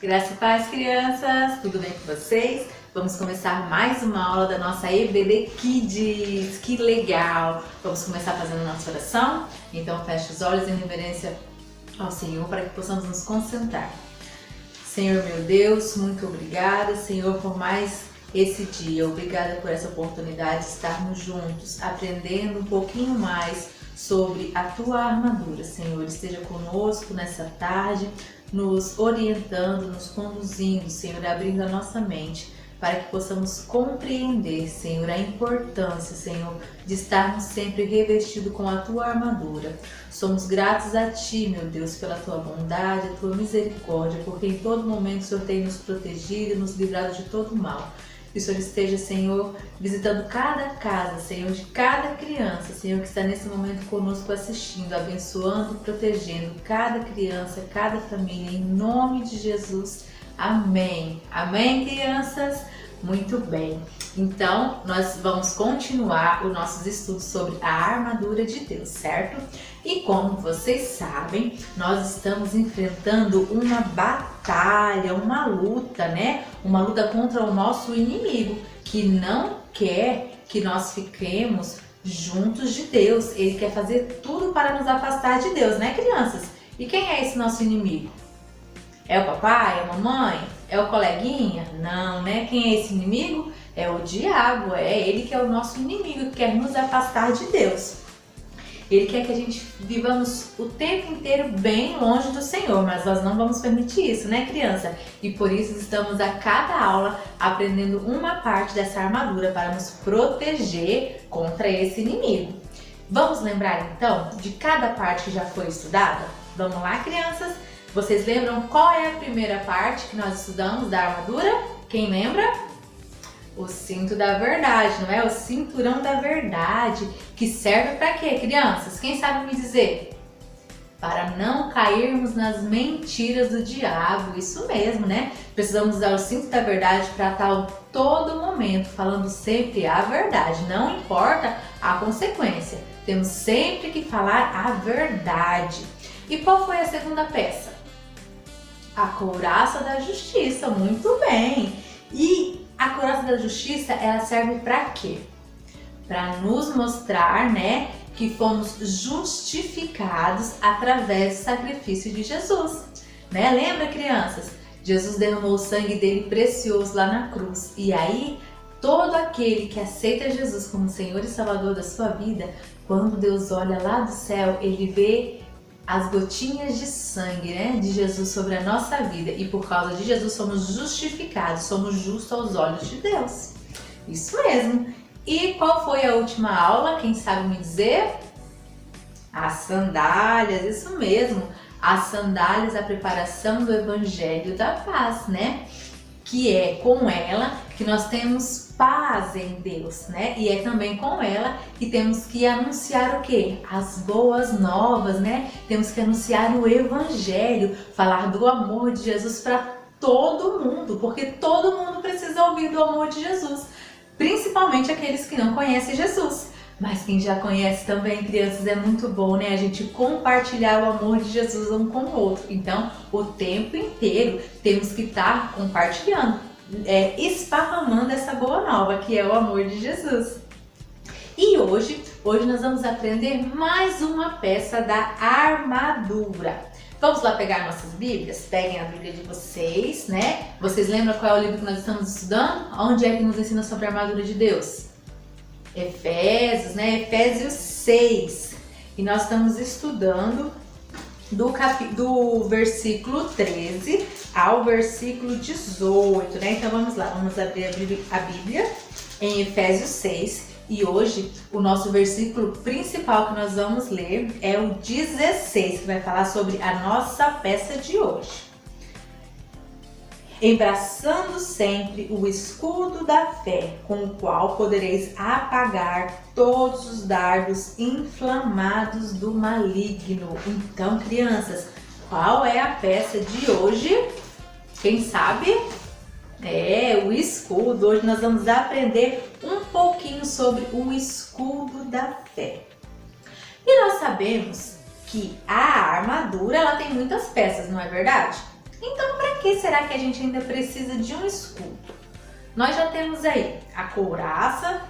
Graça e paz, crianças! Tudo bem com vocês? Vamos começar mais uma aula da nossa EBD Kids. Que legal! Vamos começar fazendo a nossa oração? Então feche os olhos em reverência ao Senhor para que possamos nos concentrar. Senhor meu Deus, muito obrigada, Senhor, por mais esse dia. Obrigada por essa oportunidade de estarmos juntos, aprendendo um pouquinho mais sobre a Tua armadura. Senhor, esteja conosco nessa tarde, nos orientando, nos conduzindo, Senhor, abrindo a nossa mente para que possamos compreender, Senhor, a importância, Senhor, de estarmos sempre revestidos com a Tua armadura. Somos gratos a Ti, meu Deus, pela Tua bondade, a Tua misericórdia, porque em todo momento o Senhor tem nos protegido e nos livrado de todo mal. Que o Senhor esteja, Senhor, visitando cada casa, Senhor, de cada criança, Senhor, que está nesse momento conosco assistindo, abençoando, protegendo cada criança, cada família, em nome de Jesus. Amém. Amém, crianças? Muito bem. Então, nós vamos continuar os nossos estudos sobre a armadura de Deus, certo? E como vocês sabem, nós estamos enfrentando uma batalha, uma luta, né? Uma luta contra o nosso inimigo, que não quer que nós fiquemos juntos de Deus. Ele quer fazer tudo para nos afastar de Deus, né, crianças? E quem é esse nosso inimigo? É o papai? É a mamãe? É o coleguinha? Não, né? Quem é esse inimigo? É o diabo, é ele que é o nosso inimigo, que quer nos afastar de Deus. Ele quer que a gente vivamos o tempo inteiro bem longe do Senhor, mas nós não vamos permitir isso, né, criança? E por isso estamos a cada aula aprendendo uma parte dessa armadura para nos proteger contra esse inimigo. Vamos lembrar então de cada parte que já foi estudada? Vamos lá, crianças? Vocês lembram qual é a primeira parte que nós estudamos da armadura? Quem lembra? O cinto da verdade, não é? O cinturão da verdade, que serve para quê, crianças? Quem sabe me dizer? Para não cairmos nas mentiras do diabo, isso mesmo, né? Precisamos usar o cinto da verdade para estar a todo momento falando sempre a verdade, não importa a consequência. Temos sempre que falar a verdade. E qual foi a segunda peça? A couraça da justiça, muito bem. E a couraça da justiça, ela serve para quê? Para nos mostrar, né, que fomos justificados através do sacrifício de Jesus, né? Lembra, crianças? Jesus derramou o sangue dele precioso lá na cruz. E aí, todo aquele que aceita Jesus como Senhor e Salvador da sua vida, quando Deus olha lá do céu, ele vê as gotinhas de sangue, né, de Jesus sobre a nossa vida, e por causa de Jesus somos justificados, somos justos aos olhos de Deus. Isso mesmo. E qual foi a última aula? Quem sabe me dizer? As sandálias, isso mesmo. As sandálias, a preparação do Evangelho da Paz, né? Que é com ela que nós temos paz em Deus, né? E é também com ela que temos que anunciar o quê? As boas novas, né? Temos que anunciar o Evangelho, falar do amor de Jesus para todo mundo, porque todo mundo precisa ouvir do amor de Jesus, principalmente aqueles que não conhecem Jesus. Mas quem já conhece também, crianças, é muito bom, né? A gente compartilhar o amor de Jesus um com o outro. Então, o tempo inteiro temos que estar compartilhando, esparramando essa boa nova, que é o amor de Jesus. E hoje nós vamos aprender mais uma peça da armadura. Vamos lá pegar nossas Bíblias? Peguem a Bíblia de vocês, né? Vocês lembram qual é o livro que nós estamos estudando? Onde é que nos ensina sobre a armadura de Deus? Efésios, né? Efésios 6. E nós estamos estudando do versículo 13 ao versículo 18, né? Então vamos lá, vamos abrir a Bíblia em Efésios 6. E hoje o nosso versículo principal que nós vamos ler é o 16, que vai falar sobre a nossa peça de hoje. Embraçando sempre o escudo da fé, com o qual podereis apagar todos os dardos inflamados do maligno. Então, crianças, qual é a peça de hoje? Quem sabe? É o escudo. Hoje nós vamos aprender um pouquinho sobre o escudo da fé. E nós sabemos que a armadura ela tem muitas peças, não é verdade? Então, para que será que a gente ainda precisa de um escudo? Nós já temos aí a couraça,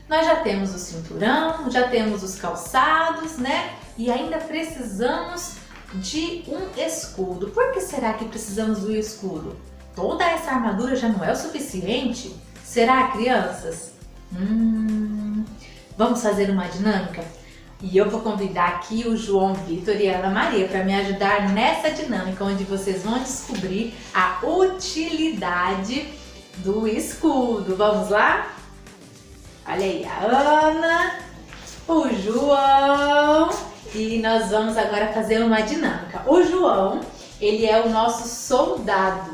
nós já temos o cinturão, já temos os calçados, né? E ainda precisamos de um escudo. Por que será que precisamos do escudo? Toda essa armadura já não é o suficiente? Será, crianças? Vamos fazer uma dinâmica? E eu vou convidar aqui o João Vitor e a Ana Maria para me ajudar nessa dinâmica, onde vocês vão descobrir a utilidade do escudo. Vamos lá? Olha aí, a Ana, o João, e nós vamos agora fazer uma dinâmica. O João, ele é o nosso soldado.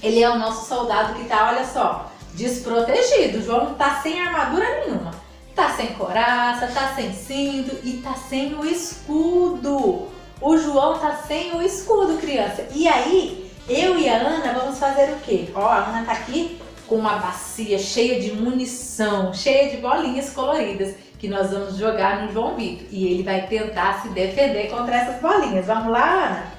Ele é o nosso soldado que tá, olha só, desprotegido. O João tá sem armadura nenhuma. Tá sem couraça, tá sem cinto e tá sem o escudo. O João tá sem o escudo, criança. E aí, eu e a Ana vamos fazer o quê? Ó, a Ana tá aqui com uma bacia cheia de munição, cheia de bolinhas coloridas, que nós vamos jogar no João Vitor. E ele vai tentar se defender contra essas bolinhas. Vamos lá, Ana?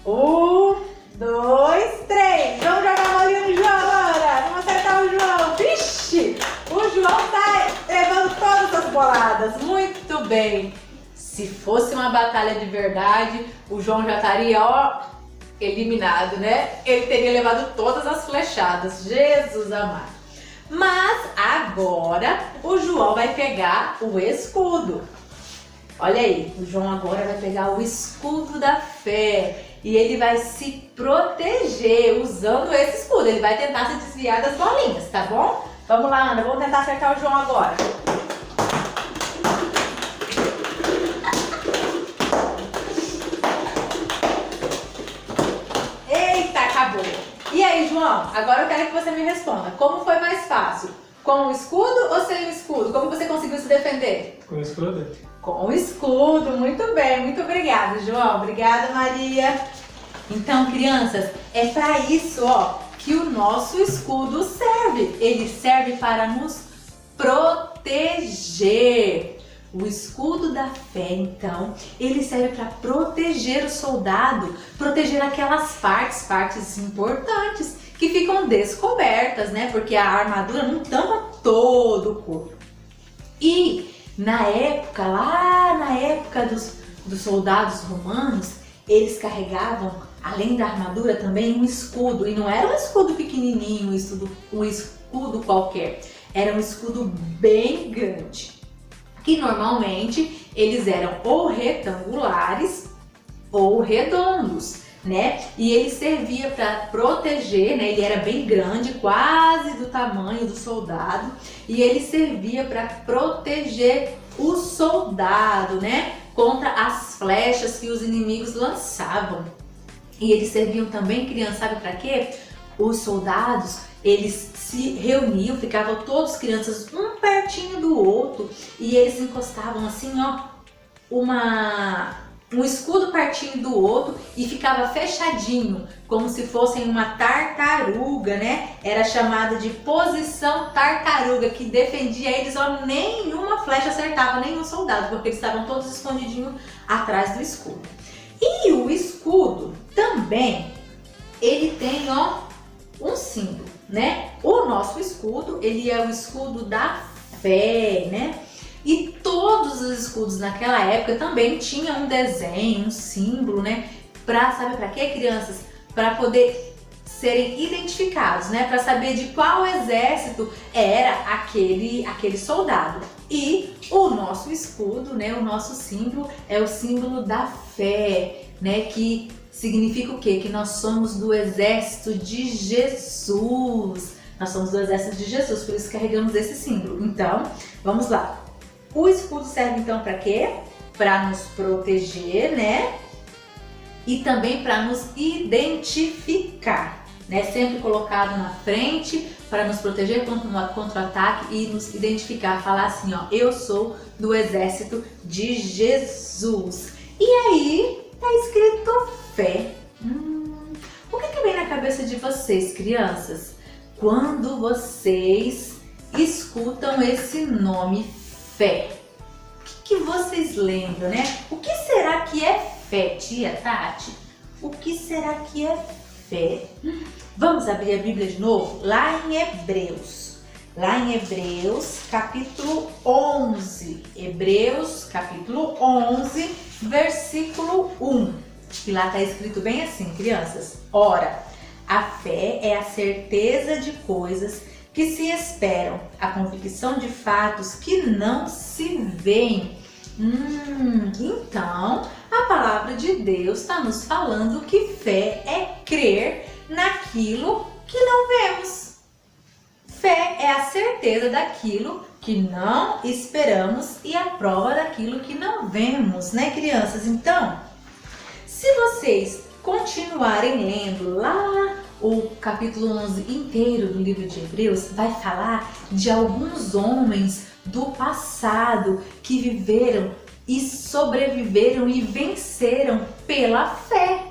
1, 2, 3. Vamos jogar a bolinha no João agora. Vamos acertar o João. Vixe! O João tá levando todas as boladas. Muito bem. Se fosse uma batalha de verdade, o João já estaria, ó, eliminado, né? Ele teria levado todas as flechadas. Jesus amado. Mas agora o João vai pegar o escudo. Olha aí, o João agora vai pegar o escudo da fé. E ele vai se proteger usando esse escudo. Ele vai tentar se desviar das bolinhas, tá bom? Vamos lá, Ana, vamos tentar acertar o João agora. Eita, acabou. E aí, João, agora eu quero que você me responda. Como foi mais fácil? Com o escudo ou sem o escudo? Como você conseguiu se defender? Com o escudo. Com o escudo, muito bem. Muito obrigada, João. Obrigada, Maria. Então, crianças, é para isso, ó, que o nosso escudo serve. Ele serve para nos proteger. O escudo da fé, então, ele serve para proteger o soldado, proteger aquelas partes importantes que ficam descobertas, né? Porque a armadura não tampa todo o corpo. E na época, lá na época dos soldados romanos, eles carregavam, além da armadura, também um escudo. E não era um escudo pequenininho, um escudo qualquer. Era um escudo bem grande. Que normalmente eles eram ou retangulares ou redondos, né? E ele servia para proteger, né? Ele era bem grande, quase do tamanho do soldado. E ele servia para proteger o soldado, né? Contra as flechas que os inimigos lançavam. E eles serviam também, criança, sabe para quê? Os soldados, eles se reuniam, ficavam todos crianças um pertinho do outro e eles encostavam assim, ó, um escudo pertinho do outro e ficava fechadinho, como se fossem uma tartaruga, né? Era chamada de posição tartaruga, que defendia eles, ó, nenhuma flecha acertava nenhum soldado, porque eles estavam todos escondidinhos atrás do escudo. E o escudo também, ele tem, ó, um símbolo, né? O nosso escudo, ele é o escudo da fé, né? E todos os escudos naquela época também tinham um desenho, um símbolo, né? Sabe para quê, crianças? Para poder serem identificados, né? Para saber de qual exército era aquele soldado. E o nosso escudo, né? O nosso símbolo é o símbolo da fé, né? Que significa o quê? Que nós somos do exército de Jesus. Nós somos do exército de Jesus, por isso carregamos esse símbolo. Então, vamos lá. O escudo serve então para quê? Para nos proteger, né? E também para nos identificar, né? Sempre colocado na frente para nos proteger contra o ataque e nos identificar. Falar assim, ó, eu sou do exército de Jesus. E aí tá escrito fé. O que vem na cabeça de vocês, crianças, quando vocês escutam esse nome fé? O que vocês lembram, né? O que será que é fé, tia Tati? O que será que é fé. Vamos abrir a Bíblia de novo? Lá em Hebreus, capítulo 11. Hebreus, capítulo 11, versículo 1. E lá está escrito bem assim, crianças. Ora, a fé é a certeza de coisas que se esperam, a convicção de fatos que não se veem. Então, a palavra de Deus está nos falando que fé é crer naquilo que não vemos. Fé é a certeza daquilo que não esperamos e a prova daquilo que não vemos, né, crianças? Então, se vocês continuarem lendo lá o capítulo 11 inteiro do livro de Hebreus, vai falar de alguns homens do passado que viveram e sobreviveram e venceram pela fé.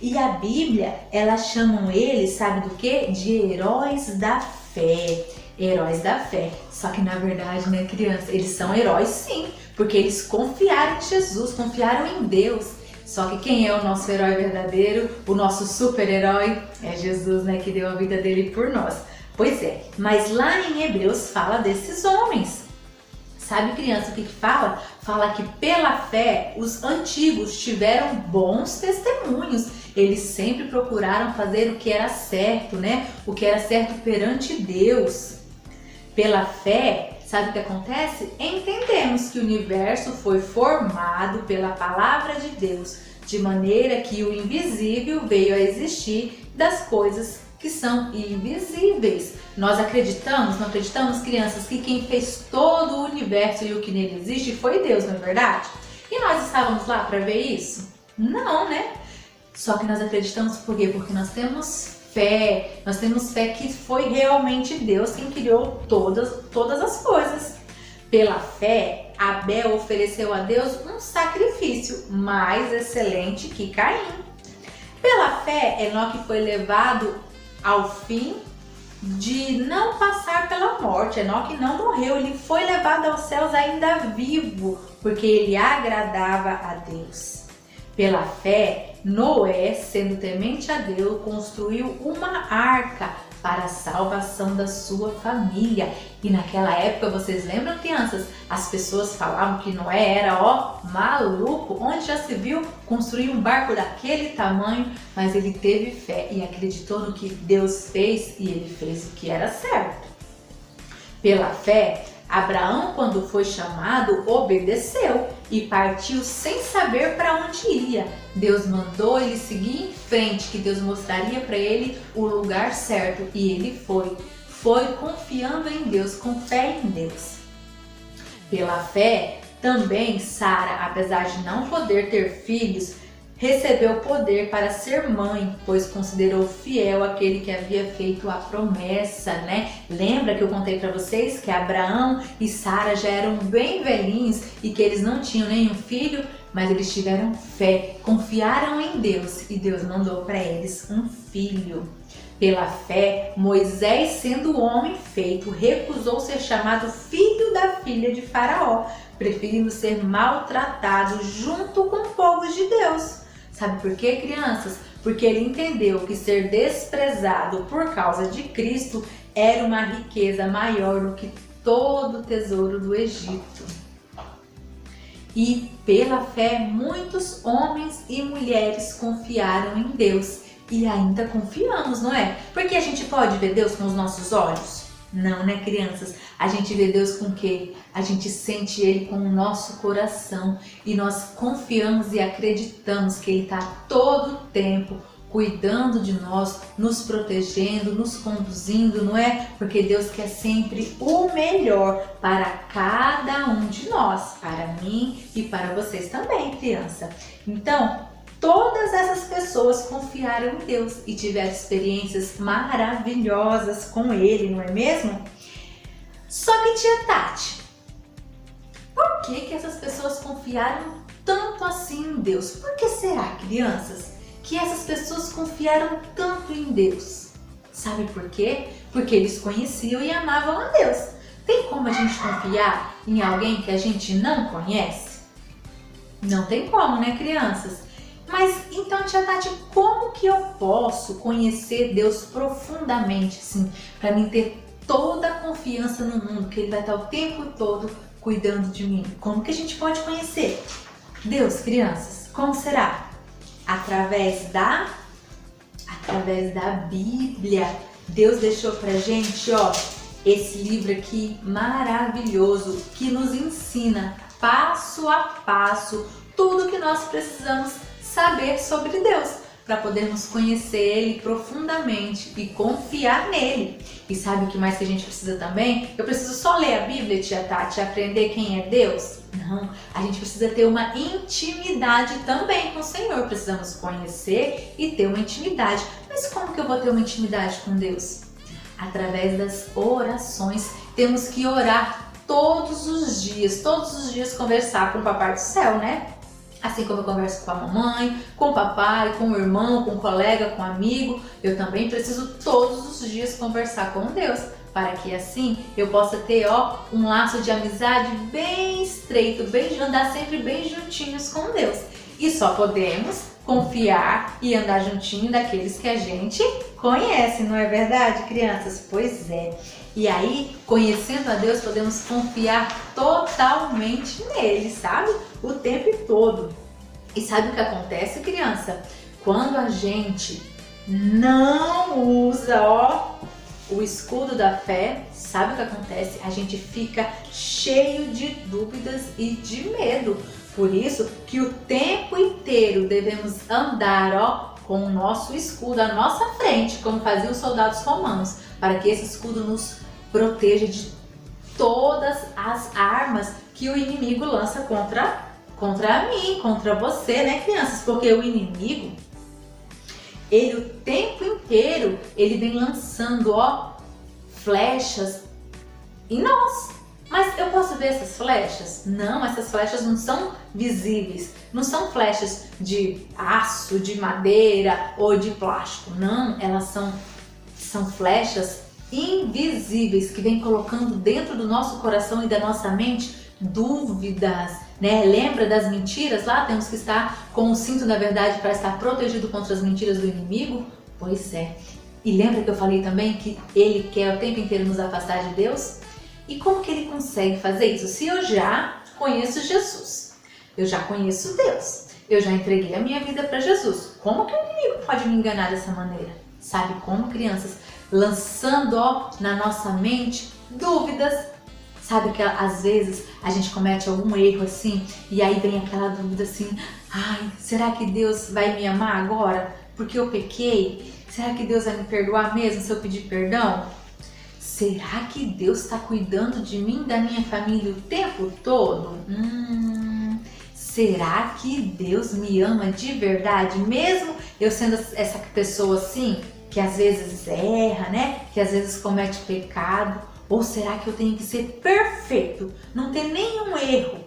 E a Bíblia, ela chama eles, sabe do quê? De heróis da fé. Heróis da fé. Só que na verdade, né, criança, eles são heróis sim, porque eles confiaram em Jesus, confiaram em Deus. Só que quem é o nosso herói verdadeiro, o nosso super-herói? É Jesus, né, que deu a vida dele por nós. Pois é, mas lá em Hebreus fala desses homens. Sabe, criança, o que fala? Fala que pela fé os antigos tiveram bons testemunhos. Eles sempre procuraram fazer o que era certo, né? O que era certo perante Deus. Pela fé, sabe o que acontece? Entendemos que o universo foi formado pela palavra de Deus, de maneira que o invisível veio a existir das coisas que são invisíveis. Nós acreditamos, não acreditamos, crianças, que quem fez todo o universo e o que nele existe foi Deus, não é verdade? E nós estávamos lá para ver isso? Não, né? Só que nós acreditamos por quê? Porque nós temos fé que foi realmente Deus quem criou todas as coisas. Pela fé, Abel ofereceu a Deus um sacrifício mais excelente que Caim. Pela fé, Enoque foi levado ao fim de não passar pela morte. Enoque não morreu, ele foi levado aos céus ainda vivo, porque ele agradava a Deus. Pela fé, Noé, sendo temente a Deus, construiu uma arca para a salvação da sua família. E naquela época, vocês lembram, crianças? As pessoas falavam que Noé era, maluco. Onde já se viu construir um barco daquele tamanho? Mas ele teve fé e acreditou no que Deus fez e ele fez o que era certo. Pela fé, Abraão, quando foi chamado, obedeceu e partiu sem saber para onde ia. Deus mandou ele seguir em frente, que Deus mostraria para ele o lugar certo, e ele foi confiando em Deus, com fé em Deus. Pela fé, também Sara, apesar de não poder ter filhos, recebeu poder para ser mãe, pois considerou fiel aquele que havia feito a promessa, né? Lembra que eu contei para vocês que Abraão e Sara já eram bem velhinhos e que eles não tinham nenhum filho, mas eles tiveram fé, confiaram em Deus e Deus mandou para eles um filho. Pela fé, Moisés, sendo homem feito, recusou ser chamado filho da filha de Faraó, preferindo ser maltratado junto com o povo de Deus. Sabe por quê, crianças? Porque ele entendeu que ser desprezado por causa de Cristo era uma riqueza maior do que todo o tesouro do Egito. E pela fé, muitos homens e mulheres confiaram em Deus. E ainda confiamos, não é? Porque a gente pode ver Deus com os nossos olhos? Não, né, crianças? A gente vê Deus com o quê? A gente sente Ele com o nosso coração e nós confiamos e acreditamos que Ele está todo o tempo cuidando de nós, nos protegendo, nos conduzindo, não é? Porque Deus quer sempre o melhor para cada um de nós, para mim e para vocês também, criança. Então, todas essas pessoas confiaram em Deus e tiveram experiências maravilhosas com Ele, não é mesmo? Só que, tia Tati, por que essas pessoas confiaram tanto assim em Deus? Por que será, crianças, que essas pessoas confiaram tanto em Deus? Sabe por quê? Porque eles conheciam e amavam a Deus. Tem como a gente confiar em alguém que a gente não conhece? Não tem como, né, crianças? Mas então, tia Tati, como que eu posso conhecer Deus profundamente, assim, para mim ter toda a confiança no mundo, que Ele vai estar o tempo todo cuidando de mim? Como que a gente pode conhecer Deus, crianças? Como será? Através da Bíblia. Deus deixou pra gente, ó, esse livro aqui maravilhoso que nos ensina passo a passo tudo que nós precisamos saber sobre Deus para podermos conhecer Ele profundamente e confiar nele. E sabe o que mais que a gente precisa também? Eu preciso só ler a Bíblia, tia Tati, aprender quem é Deus? Não, a gente precisa ter uma intimidade também com o Senhor. Precisamos conhecer e ter uma intimidade. Mas como que eu vou ter uma intimidade com Deus? Através das orações. Temos que orar todos os dias conversar com o Papai do Céu, né? Assim como eu converso com a mamãe, com o papai, com o irmão, com o colega, com o amigo, eu também preciso todos os dias conversar com Deus, para que assim eu possa ter, ó, um laço de amizade bem estreito, andar sempre bem juntinhos com Deus. E só podemos confiar e andar juntinho daqueles que a gente conhece, não é verdade, crianças? Pois é. E aí, conhecendo a Deus, podemos confiar totalmente nele, sabe? O tempo todo. E sabe o que acontece, criança? Quando a gente não usa, ó, o escudo da fé, sabe o que acontece? A gente fica cheio de dúvidas e de medo. Por isso que o tempo inteiro devemos andar, ó, com o nosso escudo à nossa frente, como faziam os soldados romanos, para que esse escudo nos proteja de todas as armas que o inimigo lança contra mim, contra você, né, crianças? Porque o inimigo, ele o tempo inteiro, ele vem lançando, ó, flechas em nós. Mas eu posso ver essas flechas? Não, essas flechas não são visíveis. Não são flechas de aço, de madeira ou de plástico. Não, elas são flechas invisíveis que vem colocando dentro do nosso coração e da nossa mente dúvidas, né? Lembra das mentiras lá? Temos que estar com o cinto da verdade para estar protegido contra as mentiras do inimigo? Pois é. E lembra que eu falei também que ele quer o tempo inteiro nos afastar de Deus? E como que ele consegue fazer isso? Se eu já conheço Jesus, eu já conheço Deus, eu já entreguei a minha vida para Jesus, como que o inimigo pode me enganar dessa maneira? Sabe como, crianças? Lançando, ó, na nossa mente dúvidas. Sabe que às vezes a gente comete algum erro assim e aí vem aquela dúvida assim: ai, será que Deus vai me amar agora porque eu pequei? Será que Deus vai me perdoar mesmo se eu pedir perdão? Será que Deus está cuidando de mim e da minha família o tempo todo? Será que Deus me ama de verdade, mesmo eu sendo essa pessoa assim, que às vezes erra, né? Que às vezes comete pecado? Ou será que eu tenho que ser perfeito, não ter nenhum erro?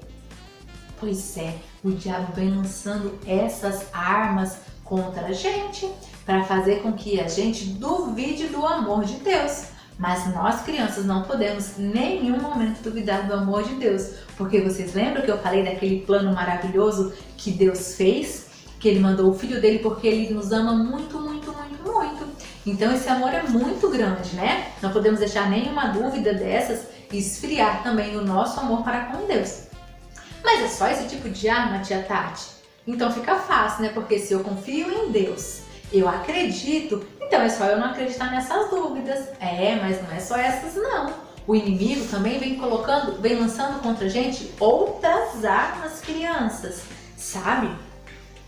Pois é, o diabo vem lançando essas armas contra a gente para fazer com que a gente duvide do amor de Deus. Mas nós, crianças, não podemos em nenhum momento duvidar do amor de Deus, porque vocês lembram que eu falei daquele plano maravilhoso que Deus fez? Que Ele mandou o Filho dele porque Ele nos ama muito, muito, muito, muito. Então esse amor é muito grande, né? Não podemos deixar nenhuma dúvida dessas esfriar também o nosso amor para com Deus. Mas é só esse tipo de arma, tia Tati? Então fica fácil, né? Porque se eu confio em Deus, eu acredito, então é só eu não acreditar nessas dúvidas. Mas não é só essas não. O inimigo também vem lançando contra a gente outras armas, crianças. Sabe?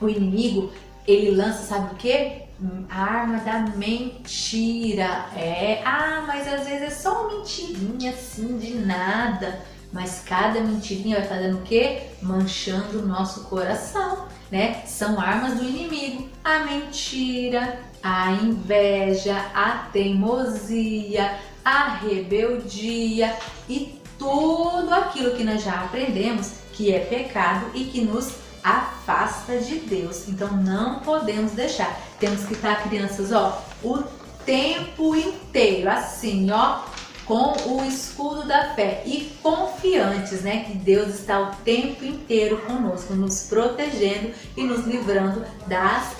O inimigo, ele lança, sabe o quê? A arma da mentira. Mas às vezes é só uma mentirinha assim de nada. Mas cada mentirinha vai fazendo o quê? Manchando o nosso coração, né? São armas do inimigo. A mentira, a inveja, a teimosia, a rebeldia e tudo aquilo que nós já aprendemos que é pecado e que nos afasta de Deus. Então não podemos deixar. Temos que estar, crianças, ó, o tempo inteiro assim, ó, com o escudo da fé e confiantes, né, que Deus está o tempo inteiro conosco, nos protegendo e nos livrando das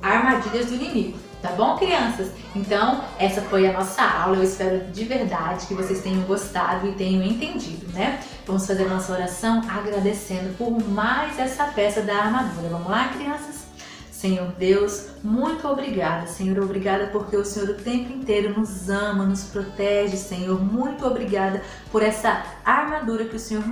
armadilhas do inimigo. Tá bom, crianças? Então, essa foi a nossa aula. Eu espero de verdade que vocês tenham gostado e tenham entendido, né? Vamos fazer a nossa oração agradecendo por mais essa peça da armadura. Vamos lá, crianças? Senhor Deus, muito obrigada, Senhor, obrigada porque o Senhor o tempo inteiro nos ama, nos protege, Senhor, muito obrigada por essa armadura que o Senhor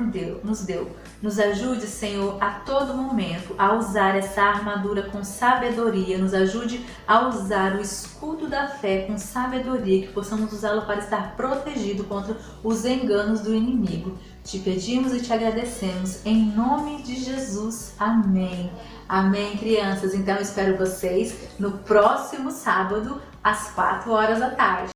nos deu. Nos ajude, Senhor, a todo momento a usar essa armadura com sabedoria, nos ajude a usar o escudo da fé com sabedoria, que possamos usá-lo para estar protegido contra os enganos do inimigo. Te pedimos e te agradecemos, em nome de Jesus. Amém. Amém, crianças. Então, eu espero vocês no próximo sábado, às 4 horas da tarde.